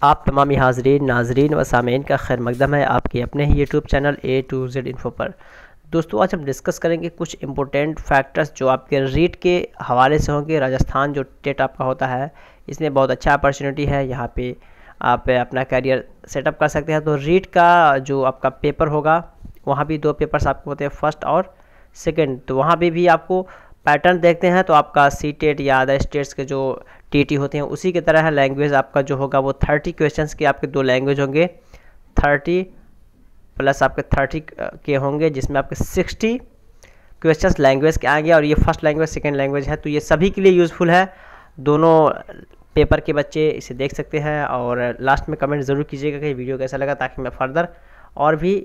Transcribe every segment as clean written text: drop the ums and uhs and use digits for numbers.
आप तमामी हाज़रीन नाजरीन व सामीन का खैर मकदम है आपके अपने ही YouTube channel A to Z info पर। दोस्तों आज हम डिस्कस करेंगे कुछ इम्पोर्टेंट फैक्टर्स जो आपके रीट के हवाले से होंगे। राजस्थान जो टेट आपका होता है इसमें बहुत अच्छा अपॉर्चुनिटी है, यहाँ पे आप अपना करियर सेटअप कर सकते हैं। तो रीट का जो आपका पेपर होगा वहाँ भी 2 पेपर्स आपको होते हैं, फर्स्ट और सेकेंड। तो वहाँ भी आपको पैटर्न देखते हैं तो आपका सी टेट या अदर स्टेट्स के जो टीटी होते हैं उसी की तरह है। लैंग्वेज आपका जो होगा वो 30 क्वेश्चंस के आपके 2 लैंग्वेज होंगे, 30 प्लस आपके 30 के होंगे, जिसमें आपके 60 क्वेश्चंस लैंग्वेज के आएंगे। और ये फर्स्ट लैंग्वेज सेकेंड लैंग्वेज है, तो ये सभी के लिए यूज़फुल है। दोनों पेपर के बच्चे इसे देख सकते हैं। और लास्ट में कमेंट ज़रूर कीजिएगा कि वीडियो कैसा लगा, ताकि मैं फर्दर और भी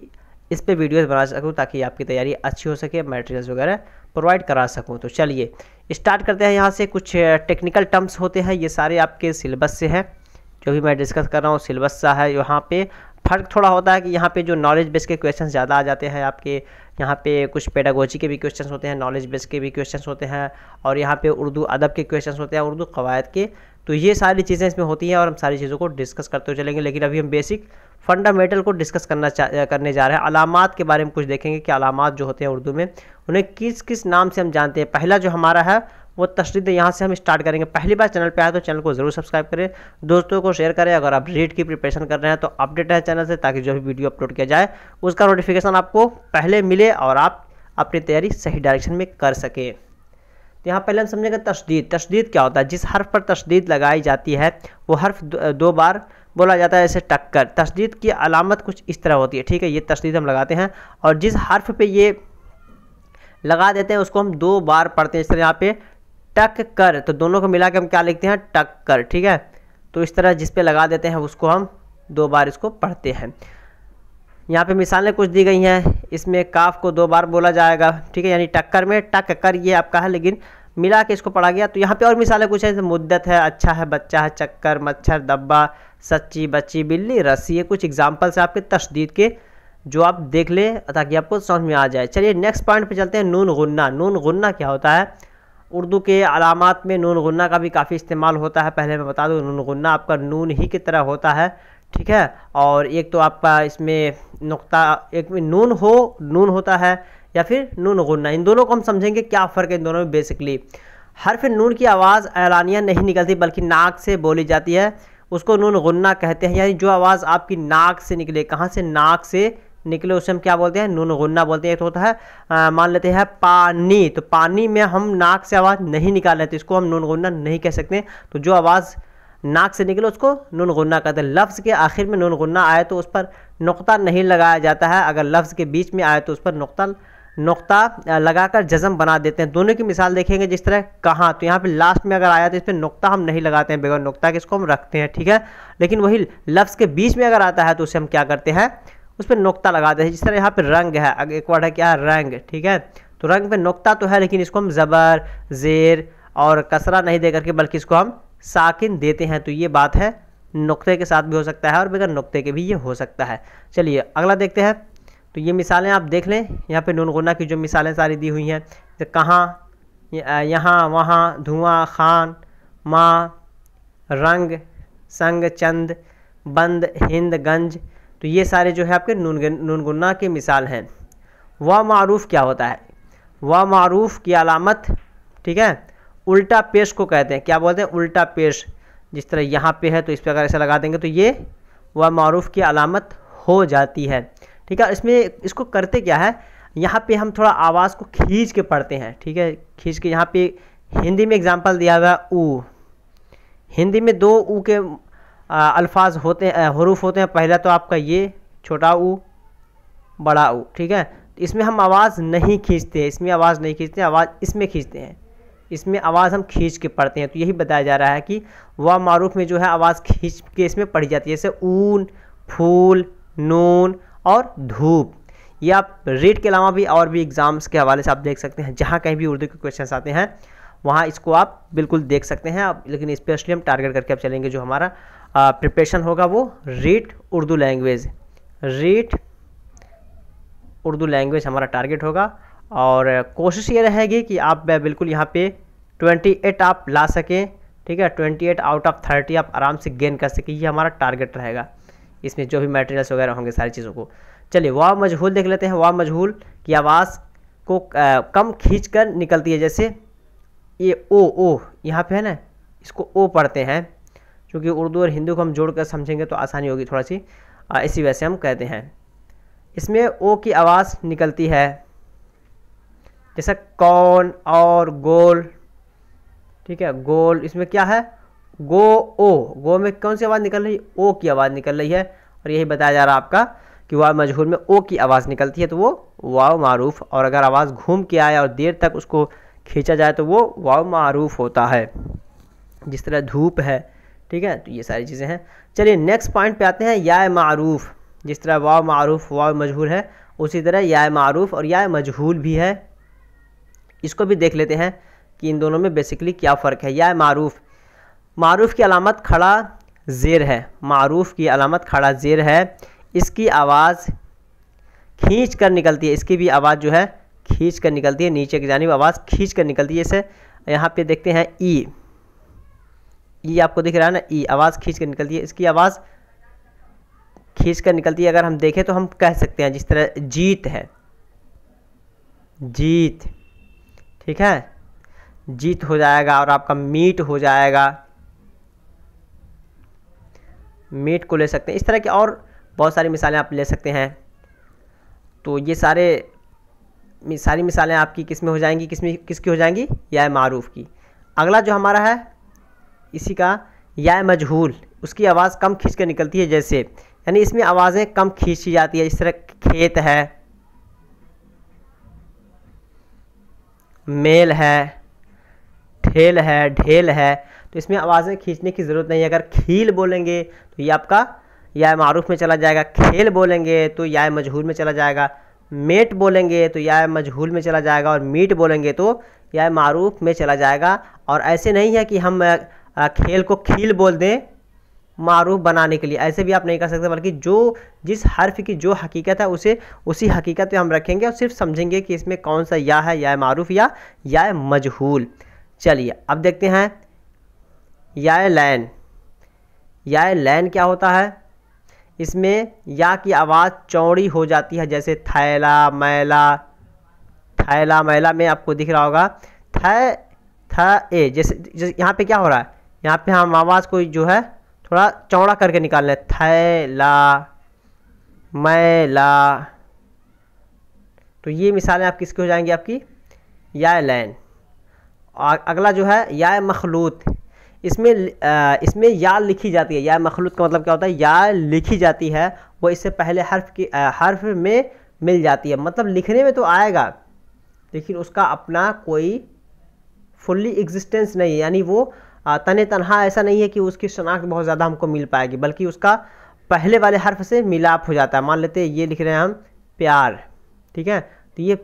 इस पे वीडियोस बना सकूं, ताकि आपकी तैयारी अच्छी हो सके, मटेरियल्स वगैरह प्रोवाइड करा सकूं। तो चलिए स्टार्ट करते हैं। यहाँ से कुछ टेक्निकल टर्म्स होते हैं, ये सारे आपके सिलेबस से हैं, जो भी मैं डिस्कस कर रहा हूँ सिलेबस सा है। यहाँ पे फ़र्क थोड़ा होता है कि यहाँ पे जो नॉलेज बेस के क्वेश्चंस ज़्यादा आ जाते हैं आपके, यहाँ पे कुछ पेडागोजी के भी क्वेश्चंस होते हैं, नॉलेज बेस के भी क्वेश्चंस होते हैं, और यहाँ पे उर्दू अदब के क्वेश्चंस होते हैं, उर्दू कवायद के। तो ये सारी चीज़ें इसमें होती हैं और हम सारी चीज़ों को डिस्कस करते हुए चलेंगे। लेकिन अभी हम बेसिक फंडामेंटल को डिस्कस करने जा रहे हैं। अलामात के बारे में कुछ देखेंगे कि अलामात जो होते हैं उर्दू में उन्हें किस किस नाम से हम जानते हैं। पहला जो हमारा है वो तशदीद, यहाँ से हम स्टार्ट करेंगे। पहली बार चैनल पे आए तो चैनल को ज़रूर सब्सक्राइब करें, दोस्तों को शेयर करें। अगर आप रीट की प्रिपरेशन कर रहे हैं तो अपडेट है चैनल से, ताकि जो भी वीडियो अपलोड किया जाए उसका नोटिफिकेशन आपको पहले मिले और आप अपनी तैयारी सही डायरेक्शन में कर सकें। तो यहाँ पहले हम समझेंगे तशदीद। तशदीद क्या होता है? जिस हर्फ पर तशदीद लगाई जाती है वो हर्फ 2 बार बोला जाता है, जैसे टक्कर। तशदीद की अलामत कुछ इस तरह होती है, ठीक है। ये तशदीद हम लगाते हैं और जिस हर्फ पे ये लगा देते हैं उसको हम 2 बार पढ़ते हैं। इस तरह यहाँ पे टक कर, तो दोनों को मिला के हम क्या लिखते हैं? टक कर, ठीक है। तो इस तरह जिस पे लगा देते हैं उसको हम 2 बार इसको पढ़ते हैं। यहाँ पे मिसालें कुछ दी गई हैं, इसमें काफ को 2 बार बोला जाएगा, ठीक है। यानी टक्कर में टक कर ये आपका है, लेकिन मिला के इसको पढ़ा गया। तो यहाँ पे और मिसालें कुछ है, जैसे मुद्दत है, अच्छा है, बच्चा है, चक्कर, मच्छर, दब्बा, सच्ची, बच्ची, बिल्ली, रस्सी। ये कुछ एग्जाम्पल्स है आपके तशदीद के, जो आप देख ले ताकि आपको समझ में आ जाए। चलिए नेक्स्ट पॉइंट पे चलते हैं। नून गुन्ना। नून गुन्ना क्या होता है? उर्दू के अलामात में नून गुन्ना का भी काफ़ी इस्तेमाल होता है। पहले मैं बता दूँ, नून गुन्ना आपका नून ही की तरह होता है, ठीक है। और एक तो आपका इसमें नुक्ता, एक में नून होता है, या फिर नून गुन्ना। इन दोनों को हम समझेंगे क्या फ़र्क है इन दोनों में। बेसिकली हर्फ नून की आवाज़ ऐलानिया नहीं निकलती बल्कि नाक से बोली जाती है, उसको नून गुन्ना कहते हैं। यानी जो आवाज़ आपकी नाक से निकले, कहाँ से? नाक से निकले, उसे हम क्या बोलते हैं? नून गुन्ना बोलते हैं। एक तो होता है मान लेते हैं पानी, तो पानी में हम नाक से आवाज़ नहीं निकाल रहे तो इसको हम नून गुन्ना नहीं कह सकते। तो जो आवाज़ नाक से निकले उसको नून गुन्ना कहते हैं। लफ्ज़ के आखिर में नून गुन्ना आए तो उस पर नुक्ता नहीं लगाया जाता है, अगर लफ्ज़ के बीच में आए तो उस पर नुक्ता लगाकर जज़म बना देते हैं। दोनों की मिसाल देखेंगे, जिस तरह कहाँ, तो यहाँ पे लास्ट में अगर आया तो इस पर नुक्ता हम नहीं लगाते हैं, बगैर नुक्ता के इसको हम रखते हैं, ठीक है। लेकिन वही लफ्ज़ के बीच में अगर आता है तो उसे हम क्या करते हैं? उस पर नुक्ता लगाते हैं। जिस तरह यहाँ पे रंग है, अगर एक वर्ड है क्या? रंग, ठीक है। तो रंग पे नुक्ता तो है, लेकिन इसको हम ज़बर, ज़ेर और कसरा नहीं दे करके बल्कि इसको हम साकिन देते हैं। तो ये बात है, नुक्ते के साथ भी हो सकता है और बगैर नुक्ते के भी ये हो सकता है। चलिए अगला देखते हैं। तो ये मिसालें आप देख लें, यहाँ पे नून गुन्ना की जो मिसालें सारी दी हुई हैं, तो कहाँ, यहाँ, वहाँ, धुआं, खान, माँ, रंग, संग, चंद, बंद, हिंद, गंज। तो ये सारे जो है आपके नून गुन्ना के मिसाल हैं। व मारूफ क्या होता है? व मारूफ की अलामत, ठीक है, उल्टा पेश को कहते हैं। क्या बोलते हैं? उल्टा पेश। जिस तरह यहाँ पे है तो इस पर अगर ऐसा लगा देंगे तो ये व मारूफ की अलामत हो जाती है, ठीक है। इसमें इसको करते क्या है, यहाँ पे हम थोड़ा आवाज़ को खींच के पढ़ते हैं, ठीक है। खींच के, यहाँ पे हिंदी में एग्जांपल दिया हुआ है ऊ। हिंदी में 2 ऊ के अल्फाज होते हैं, हरूफ होते हैं। पहला तो आपका ये छोटा ऊ, बड़ा ऊ, ठीक है। इसमें हम आवाज़ नहीं खींचते हैं, इसमें आवाज़ नहीं खींचते हैं, आवाज़ इसमें खींचते हैं। इसमें आवाज़ हम खींच के पढ़ते हैं। तो यही बताया जा रहा है कि व मारूफ में जो है आवाज़ खींच के इसमें पढ़ी जाती है, जैसे ऊन, फूल, नून और धूप। ये आप रीड के अलावा भी और भी एग्ज़ाम्स के हवाले से आप देख सकते हैं, जहाँ कहीं भी उर्दू के क्वेश्चंस आते हैं वहाँ इसको आप बिल्कुल देख सकते हैं। अब लेकिन स्पेशली हम टारगेट करके अब चलेंगे, जो हमारा प्रिपरेशन होगा वो read Urdu language, read Urdu language हमारा टारगेट होगा। और कोशिश ये रहेगी कि आप बिल्कुल यहाँ पे 28 आप ला सकें, ठीक है, 28 आउट ऑफ 30 आप आराम से गेन कर सके, ये हमारा टारगेट रहेगा इसमें जो भी मटेरियल्स वगैरह होंगे सारी चीज़ों को। चलिए वाव मजहूल देख लेते हैं। वाव मजहूल की आवाज़ को कम खींच कर निकलती है, जैसे ये ओ यहाँ पे है ना, इसको ओ पढ़ते हैं, क्योंकि उर्दू और हिंदी को हम जोड़ कर समझेंगे तो आसानी होगी थोड़ा सी, इसी वजह से हम कहते हैं। इसमें ओ की आवाज़ निकलती है, जैसे कौन और गोल, ठीक है, गोल, इसमें क्या है, गो ओ, गो में कौन सी आवाज़ निकल रही है, ओ की आवाज़ निकल रही है, और यही बताया जा रहा है आपका कि वाव मजहूल में ओ की आवाज़ निकलती है तो वो वाव मारूफ, और अगर आवाज़ घूम के आए और देर तक उसको खींचा जाए तो वो वाव मारूफ होता है, जिस तरह धूप है, ठीक है। तो ये सारी चीज़ें हैं। चलिए नेक्स्ट पॉइंट पे आते हैं, या मारूफ। जिस तरह वाव मारूफ वाव मजहूल है, उसी तरह या मारूफ और या मजहूल भी है। इसको भी देख लेते हैं कि इन दोनों में बेसिकली क्या फ़र्क है। या मारूफ, मारूफ की अलामत खड़ा ज़ेर है, मारूफ की अलामत खड़ा ज़ेर है, इसकी आवाज़ खींच कर निकलती है, इसकी भी आवाज़ जो है खींच कर निकलती है, नीचे की जानिब आवाज़ खींच कर निकलती है। जैसे यहाँ पे देखते हैं ई आपको दिख रहा है ना, ई आवाज़ खींच कर निकलती है, इसकी आवाज़ खींच कर निकलती है। अगर हम देखें तो हम कह सकते हैं जिस तरह जीत है, जीत, ठीक है, जीत हो जाएगा, और आपका मीट हो जाएगा, मीट को ले सकते हैं। इस तरह की और बहुत सारी मिसालें आप ले सकते हैं। तो ये सारी मिसालें आपकी किस में हो जाएंगी, किसकी हो जाएंगी, या मारूफ की। अगला जो हमारा है इसी का या मजहूल, उसकी आवाज़ कम खींच कर निकलती है, जैसे यानी इसमें आवाज़ें कम खींची जाती है। इस तरह खेत है, मेल है, ठेल है, ढेल है, तो इसमें आवाज़ें खींचने की ज़रूरत नहीं है। अगर खील बोलेंगे तो ये आपका या मारूफ में चला जाएगा, खेल बोलेंगे तो या मजहूल में चला जाएगा, मेट बोलेंगे तो या मजहूल में चला जाएगा, और मीट बोलेंगे तो या मारूफ में चला जाएगा। और ऐसे नहीं है कि हम खेल को खील बोल दें मारूफ बनाने के लिए, ऐसे भी आप नहीं कर सकते, बल्कि जो जिस हर्फ की जो हकीकत है उसे उसी हकीकत पे हम रखेंगे और सिर्फ समझेंगे कि इसमें कौन सा या है, या मारूफ या मजहूल। चलिए अब देखते हैं या लैन। या लैन क्या होता है, इसमें या की आवाज़ चौड़ी हो जाती है, जैसे थैला मैला, थैला मैला में आपको दिख रहा होगा जैसे यहाँ पे क्या हो रहा है, यहाँ पे हम आवाज़ को जो है थोड़ा चौड़ा करके निकाल लें, थैला मैला। तो ये मिसालें आप किसकी हो जाएंगी, आपकी या लैन। अगला जो है या मखलूत, इसमें या लिखी जाती है। या मखलूत का मतलब क्या होता है, या लिखी जाती है, वो इससे पहले हर्फ में मिल जाती है, मतलब लिखने में तो आएगा लेकिन उसका अपना कोई फुल्ली एग्जिस्टेंस नहीं है, यानी वो तने तनहा ऐसा नहीं है कि उसकी शनाख्त बहुत ज़्यादा हमको मिल पाएगी, बल्कि उसका पहले वाले हर्फ से मिलाप हो जाता है। मान लेते हैं ये लिख रहे हैं हम प्यार, ठीक है, तो ये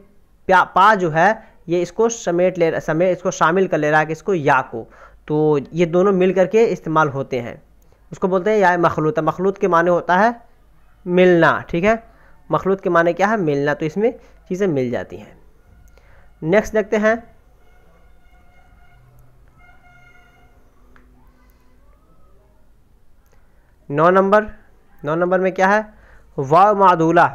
पा जो है ये इसको इसको शामिल कर ले रहा है कि इसको या को, तो ये दोनों मिल करके इस्तेमाल होते हैं, उसको बोलते हैं या मखलूत। मखलूत के माने होता है मिलना, ठीक है, मखलूत के माने क्या है, मिलना, तो इसमें चीज़ें मिल जाती हैं। नेक्स्ट देखते हैं 9 नंबर में क्या है, वाव मादूला।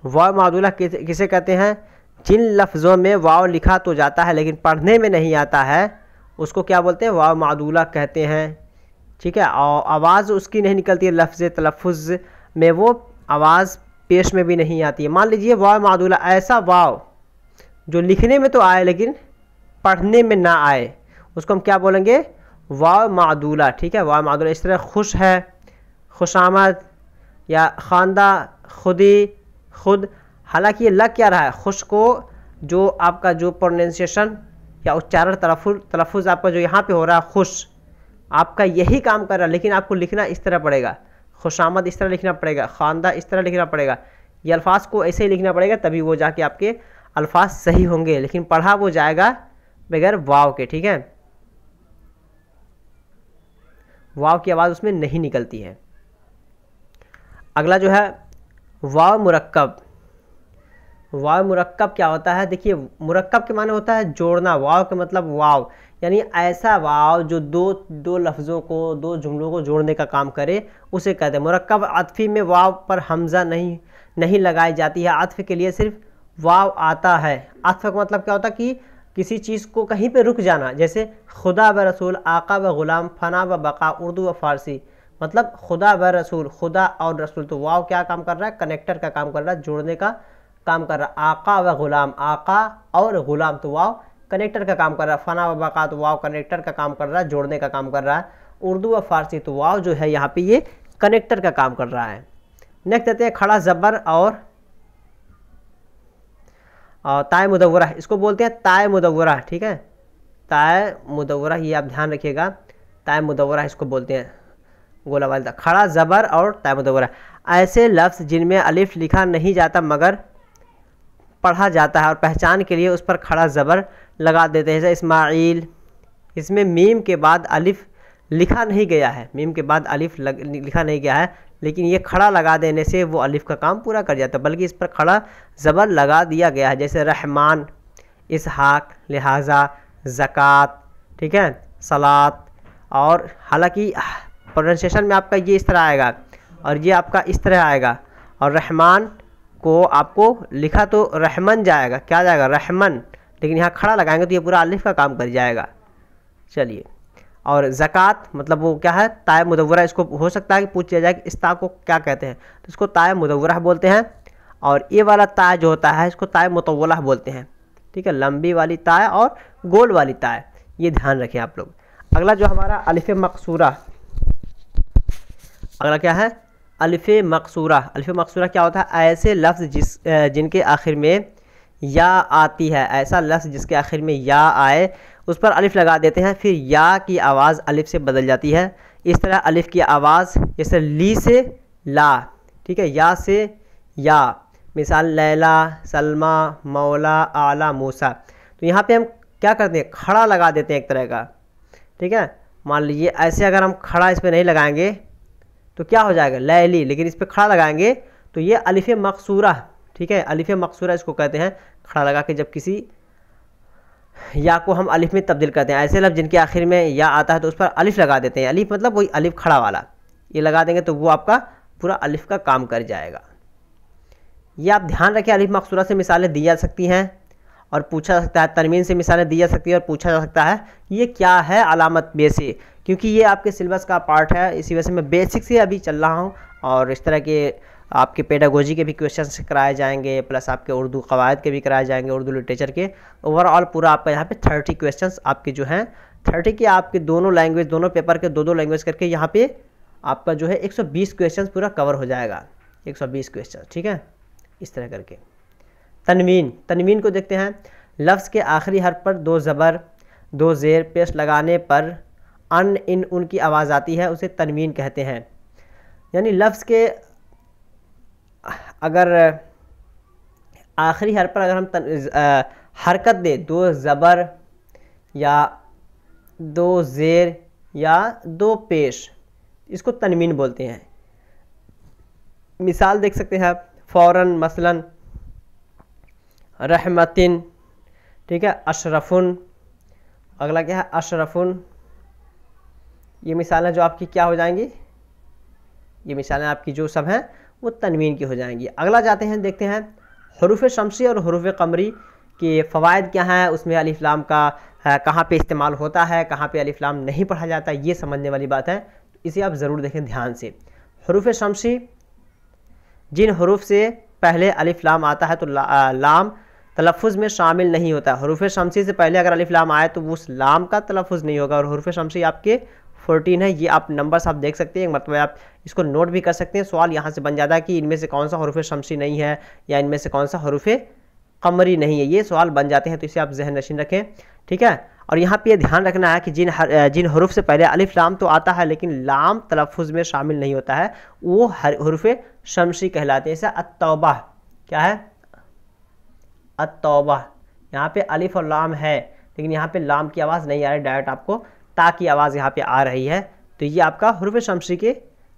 वाव मादूला किसे कहते हैं, जिन लफ्ज़ों में वाव लिखा तो जाता है लेकिन पढ़ने में नहीं आता है, उसको क्या बोलते हैं, वाव मादूला कहते हैं, ठीक है। और आवाज़ उसकी नहीं निकलती है, लफ्ज़ तलफ़ुज़ में वो आवाज़ पेश में भी नहीं आती है। मान लीजिए वाव मादूला, ऐसा वाव जो लिखने में तो आए लेकिन पढ़ने में ना आए, उसको हम क्या बोलेंगे, वाव मादूला, ठीक है, वाव मादूला। इस तरह खुश है, खुशामद, या ख़ानदा, खुदी, खुद, हालांकि ये लग क्या रहा है, खुश को जो आपका जो प्रोनाउंसिएशन या उच्चारण तलफ़ुज़ आपका जो यहाँ पे हो रहा है, खुश, आपका यही काम कर रहा है, लेकिन आपको लिखना इस तरह पड़ेगा, खुशामद इस तरह लिखना पड़ेगा, ख़ानदा इस तरह लिखना पड़ेगा, ये अल्फाज को ऐसे ही लिखना पड़ेगा, तभी वो जाके आपके अल्फाज सही होंगे, लेकिन पढ़ा वो जाएगा बगैर वाव के, ठीक है, वाव की आवाज़ उसमें नहीं निकलती है। अगला जो है वाव मुरक्कब। वाव मुरक्कब क्या होता है? देखिए, मुरक्कब के माने होता है जोड़ना, वाव का मतलब वाव, यानी ऐसा वाव जो दो लफ्ज़ों को, दो जुमलों को जोड़ने का काम करे, उसे कहते हैं मुरक्कब। अत्फ़ी में वाव पर हमज़ा नहीं लगाई जाती है, अत्फ़ के लिए सिर्फ वाव आता है। अत्फ़ का मतलब क्या होता है कि किसी चीज़ को कहीं पे रुक जाना, जैसे खुदा व रसूल, आका व ग़ुलाम, फ़ना व बका, उर्दू व फ़ारसी, मतलब खुदा व रसूल, खुदा और रसूल, तो वाव क्या काम कर रहा है? कनेक्टर का काम कर रहा है, जोड़ने का काम कर रहा है। आका व ग़ुलाम, आका और ग़ुलाम, तो वाव कनेक्टर का काम कर रहा है। फ़ना व बका, तो वाव कनेक्टर का काम कर रहा है, जोड़ने का काम कर रहा है। उर्दू व फ़ारसी, तो वाव जो है यहाँ पे ये कनेक्टर का काम कर रहा है। नेक्स्ट देते हैं खड़ा ज़बर और ताय मुदव्वरा, इसको बोलते हैं ताय मुदव्वरा, ठीक है, ताय मुदव्वरा, ये आप ध्यान रखिएगा, ताय मुदव्वरा इसको बोलते हैं, गोला वाला खड़ा ज़बर और ताय मुदव्वरा। ऐसे लफ्ज़ जिनमें अलिफ लिखा नहीं जाता मगर पढ़ा जाता है और पहचान के लिए उस पर खड़ा ज़बर लगा देते हैं, जैसे इस्माइल, इसमें मीम के बाद अलिफ लिखा नहीं गया है, मीम के बाद अलिफ लिखा नहीं गया है, लेकिन ये खड़ा लगा देने से वो अलिफ का काम पूरा कर जाता है, बल्कि इस पर खड़ा ज़बर लगा दिया गया है, जैसे रहमान, इसहाक, लिहाजा, ज़कात, ठीक है, सलात। और हालांकि प्रोनाउंसिएशन में आपका ये इस तरह आएगा और ये आपका इस तरह आएगा, और रहमान को आपको लिखा तो रहमन जाएगा, क्या जाएगा? रहमन, लेकिन यहाँ खड़ा लगाएंगे तो ये पूरा अलिफ का काम कर जाएगा। चलिए, और ज़कात मतलब वो क्या है? ताय मुदव्वरा, इसको हो सकता है कि पूछ लिया जाए कि इस ता को क्या कहते हैं, तो इसको ताय मुदव्वरा बोलते हैं। और ये वाला ताय जो होता है इसको ताय मुतव्वला बोलते हैं, ठीक है, लंबी वाली ताय और गोल वाली ताय, ये ध्यान रखें आप लोग। अगला जो हमारा अलिफ़ मकसूरा, अगला क्या है? अलिफ़ मकसूरा। अलिफ़ मकसूरा क्या होता है? ऐसे लफ्ज़ जिनके आखिर में या आती है, ऐसा लफ्ज़ जिसके आखिर में या आए उस पर अलिफ़ लगा देते हैं, फिर या की आवाज़ अलिफ़ से बदल जाती है। इस तरह अलिफ़ की आवाज़ जैसे ली से ला, ठीक है, या से या, मिसाल लैला, सलमा, मौला, आला, मूसा। तो यहाँ पे हम क्या करते हैं? खड़ा लगा देते हैं एक तरह का, ठीक है। मान लीजिए ऐसे अगर हम खड़ा इस पर नहीं लगाएंगे तो क्या हो जाएगा? लैली, लेकिन इस पर खड़ा लगाएंगे तो ये अलिफ़ मकसूरा, ठीक है, अलिफ़ मकसूरा इसको कहते हैं, खड़ा लगा के जब किसी या को हम अलिफ में तब्दील करते हैं। ऐसे लफ्ज़ जिनके आखिर में या आता है तो उस पर अलिफ लगा देते हैं, अलिफ मतलब वही अलिफ खड़ा वाला, ये लगा देंगे तो वो आपका पूरा अलिफ का काम कर जाएगा। ये आप ध्यान रखें, अलिफ मकसूरा से मिसालें दी जा सकती हैं और पूछा जा सकता है, तनवीन से मिसालें दी जा सकती है और पूछा जा सकता है ये क्या है अलामत बेसे, क्योंकि ये आपके सिलेबस का पार्ट है, इसी वजह से मैं बेसिक से अभी चल रहा हूँ। और इस तरह के आपके पेडागोजी के भी क्वेश्चंस कराए जाएंगे, प्लस आपके उर्दू कवायद के भी कराए जाएंगे, उर्दू लिटरेचर के। ओवरऑल पूरा आपका यहाँ पे 30 क्वेश्चंस आपके जो हैं 30 के आपके दोनों लैंग्वेज, दोनों पेपर के दो लैंग्वेज करके यहाँ पे आपका जो है 120 क्वेश्चंस पूरा कवर हो जाएगा, 120 क्वेश्चन, ठीक है, इस तरह करके। तनवीन, तनवीन को देखते हैं। लफ्ज़ के आखिरी हर्फ पर 2 ज़बर 2 ज़ेर पेश लगाने पर अन इन उनकी आवाज़ आती है, उसे तनवीन कहते हैं। यानी लफ्ज़ के अगर आखिरी हर्फ पर अगर हम हरकत दे, 2 ज़बर या 2 ज़ेर या 2 पेश, इसको तनवीन बोलते हैं। मिसाल देख सकते हैं आप, फ़ौरन, मसलन, रहमतिन, ठीक है, अशरफुन, अगला क्या है? अशरफुन। ये मिसालें जो आपकी क्या हो जाएंगी? ये मिसालें आपकी जो सब हैं वो तनवीन की हो जाएंगी। अगला जाते हैं, देखते हैं हरूफ शमसी और हरूफ कमरी के फ़वाइद क्या हैं, उसमें अलिफ लाम का कहाँ पे इस्तेमाल होता है, कहाँ पे अलिफ लाम नहीं पढ़ा जाता, ये समझने वाली बात है, इसे आप ज़रूर देखें ध्यान से। हरूफ शमसी, जिन हरूफ से पहले अलिफ लाम आता है तो लाम तलफ़ुज़ में शामिल नहीं होता। हरूफ शमसी से पहले अगर अलिफ लाम आए तो उस लाम का तलफ़ुज़ नहीं होगा। और हरूफ शमसी आपके 14 है, ये आप नंबर्स आप देख सकते हैं, मतलब आप इसको नोट भी कर सकते हैं। सवाल यहाँ से बन जाता है कि इनमें से कौन सा हरूफ शमसी नहीं है या इनमें से कौन सा हरूफ कमरी नहीं है, ये सवाल बन जाते हैं, तो इसे आप जहन नशीन रखें, ठीक है। और यहाँ पे ये ध्यान रखना है कि जिन हरूफ से पहले अलिफ लाम तो आता है लेकिन लाम तलफ़ुज़ में शामिल नहीं होता है, वो हरूफ शमसी कहलाते हैं। जैसे अत्तौबा, क्या है? अत्तौबा, यहाँ पे अलिफ और लाम है लेकिन यहाँ पे लाम की आवाज़ नहीं आ रही, डायरेक्ट आपको ता की आवाज़ यहाँ पे आ रही है, तो ये आपका हरूफ शमसी के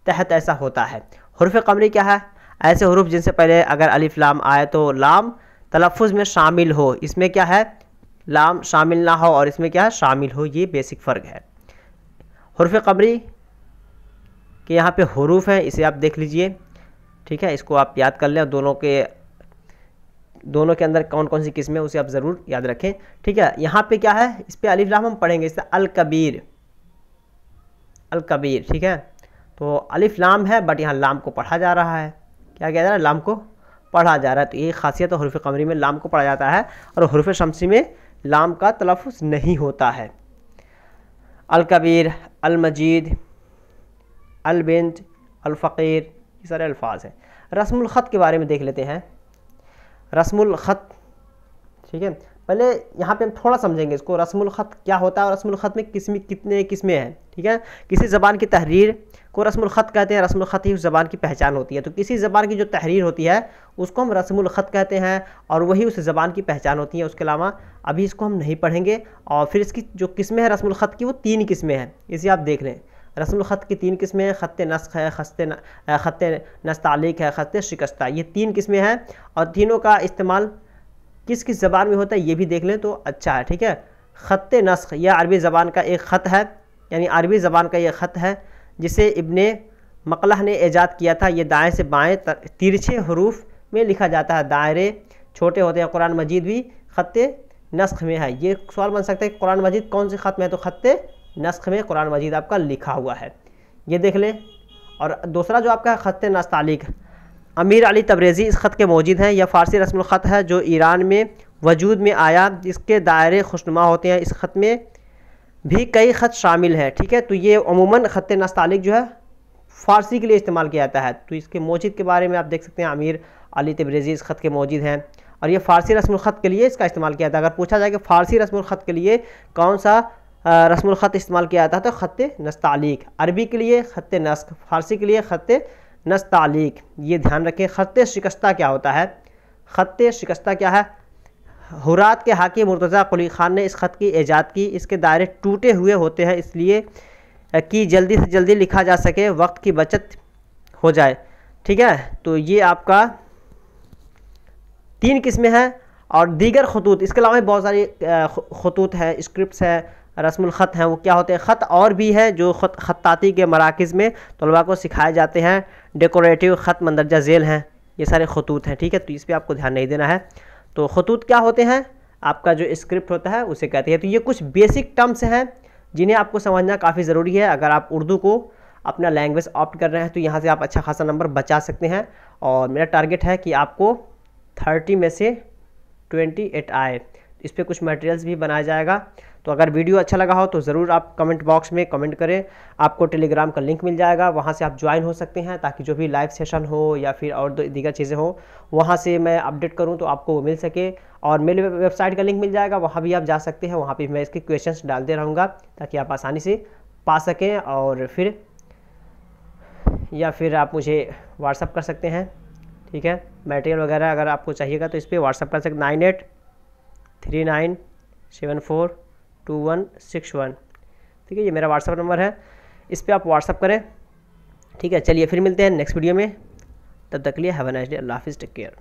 तहत ऐसा होता है। हरूफ कमरी क्या है? ऐसे हरूफ जिनसे पहले अगर अलिफ लाम आए तो लाम तलफ़ुज़ में शामिल हो। इसमें क्या है, लाम शामिल ना हो, और इसमें क्या है, शामिल हो। ये बेसिक फ़र्क है। हुर्फ़ क़मरी के यहाँ पे हुरूफ हैं, इसे आप देख लीजिए, ठीक है, इसको आप याद कर लें। दोनों के अंदर कौन कौन सी किस्में, उसे आप ज़रूर याद रखें, ठीक है। यहाँ पे क्या है, इस पर अलिफ लाम हम पढ़ेंगे, इससे अल कबीर, अल कबीर, ठीक है। तो अलिफ लाम है, बट यहाँ लाम को पढ़ा जा रहा है। क्या किया जा रहा है, लाम को पढ़ा जा रहा है। तो ये खासियत है, हुर्फ़ क़मरी में लाम को पढ़ा जाता है, और हुर्फ़ शम्सी में लाम का तलफ़ुज़ नहीं होता है। अल कबीर, अल मजीद, अल बिंत, अल फ़क़ीर, ये सारे अल्फाज हैं। रस्मुल ख़त के बारे में देख लेते हैं। रस्मुल ख़त, ठीक है, पहले यहाँ पे हम थोड़ा समझेंगे इसको, रस्मुल ख़त क्या होता है और रस्मुल ख़त में कितने किस्में हैं, ठीक है। किसी ज़बान की तहरीर को रस्मुल ख़त कहते हैं। रस्मुल ख़त ही उस ज़बान की पहचान होती है। तो किसी ज़बान की जो तहरीर होती है उसको हम रस्मुल ख़त कहते हैं, और वही उस ज़बान की पहचान होती है। उसके अलावा अभी इसको हम नहीं पढ़ेंगे। और फिर इसकी जो किस्में हैं रस्मुल ख़त की, वो 3 किस्में हैं। इसे आप देख लें, रस्मुल ख़त की 3 किस्में हैं। ख़त्ते नस्ख़ है, ख़त्ते नस्तालिक है, ख़त्ते शिकस्ता, ये 3 किस्में हैं। और तीनों का इस्तेमाल किस किस ज़बान में होता है ये भी देख लें तो अच्छा है, ठीक है। ख़त्ते नस्ख़ यह अरबी ज़बान का एक ख़त है, यानी अरबी ज़बान का ये ख़त है जिसे इब्ने मक़लह ने ईजाद किया था। ये दाएँ से बाएँ तिरछे हरूफ में लिखा जाता है। दायरे छोटे होते हैं। कुरान मजीद भी ख़त्ते नस्ख़ में है। ये सवाल बन सकता है कि कुरान मजीद कौन से ख़त में है, तो ख़त्ते नस्ख़ में कुरान मजीद आपका लिखा हुआ है, ये देख लें। और दूसरा जो आपका ख़त्ते नस्तालिक, अमीर अली तबरेज़ी इस ख़त के मौजूद हैं। यह फ़ारसी रस्मुल ख़त है जो ईरान में वजूद में आया, जिसके दायरे खुशनुमा होते हैं। इस ख़त में भी कई ख़त शामिल हैं, ठीक है। तो ये अमूमन ख़त्ते नस्तालिक जो है फ़ारसी के लिए इस्तेमाल किया जाता है। तो इसके मौजूद के बारे में आप देख सकते हैं, अमीर अली तबरेज़ी इस ख़त के मौजूद हैं, और ये फ़ारसी रस्मुल ख़त के लिए इसका इस्तेमाल किया जाता है। अगर पूछा जाए कि फ़ारसी रस्मुल ख़त के लिए कौन सा रस्मुल ख़त इस्तेमाल किया जाता है, तो ख़त्ते नस्तालिक। अरबी के लिए ख़त्ते नस्ख़, फ़ारसी के लिए ख़त्ते नस्तालिक, ये ध्यान रखें। ख़त्ते शिकस्ता क्या होता है, ख़त्ते शिकस्ता क्या है, हुरात के हाकिम मुर्तज़ा कुली ख़ान ने इस ख़त की ईजाद की। इसके दायरे टूटे हुए होते हैं, इसलिए कि जल्दी से जल्दी लिखा जा सके, वक्त की बचत हो जाए, ठीक है। तो ये आपका 3 किस्में हैं। और दीगर खतूत, इसके अलावा बहुत सारी खतूत हैं, स्क्रिप्ट्स हैं, रस्मुल ख़त हैं। वो क्या होते हैं, ख़त और भी है जो ख़त्ताती के मराकिज़ में तलबा को सिखाए जाते हैं। डेकोरेटिव ख़त मंदरजा झेल हैं, ये सारे खतूत हैं, ठीक है। तो इस पर आपको ध्यान नहीं देना है। तो खतूत क्या होते हैं, आपका जो स्क्रिप्ट होता है उसे कहते हैं। तो ये कुछ बेसिक टर्म्स हैं जिन्हें आपको समझना काफ़ी ज़रूरी है। अगर आप उर्दू को अपना लैंग्वेज ऑप्ट कर रहे हैं तो यहाँ से आप अच्छा खासा नंबर बचा सकते हैं। और मेरा टारगेट है कि आपको 30 में से 28 आए। इस पर कुछ मटेरियल्स भी बनाया जाएगा। तो अगर वीडियो अच्छा लगा हो तो ज़रूर आप कमेंट बॉक्स में कमेंट करें। आपको टेलीग्राम का लिंक मिल जाएगा, वहाँ से आप ज्वाइन हो सकते हैं, ताकि जो भी लाइव सेशन हो या फिर और दीगर चीज़ें हो वहाँ से मैं अपडेट करूँ तो आपको वो मिल सके। और मेरे वेबसाइट का लिंक मिल जाएगा, वहाँ भी आप जा सकते हैं। वहाँ पर मैं इसके क्वेश्चंस डालते रहूँगा ताकि आप आसानी से पा सकें। और फिर आप मुझे व्हाट्सअप कर सकते हैं, ठीक है। मटेरियल वगैरह अगर आपको चाहिएगा तो इस पर व्हाट्सअप कर सकते 9839742161, ठीक है। ये मेरा व्हाट्सअप नंबर है, इस पर आप व्हाट्सअप करें, ठीक है। चलिए फिर मिलते हैं नेक्स्ट वीडियो में, तब तक के लिए हैव अ नाइस डे, अल्लाह हाफिज़, टेक केयर।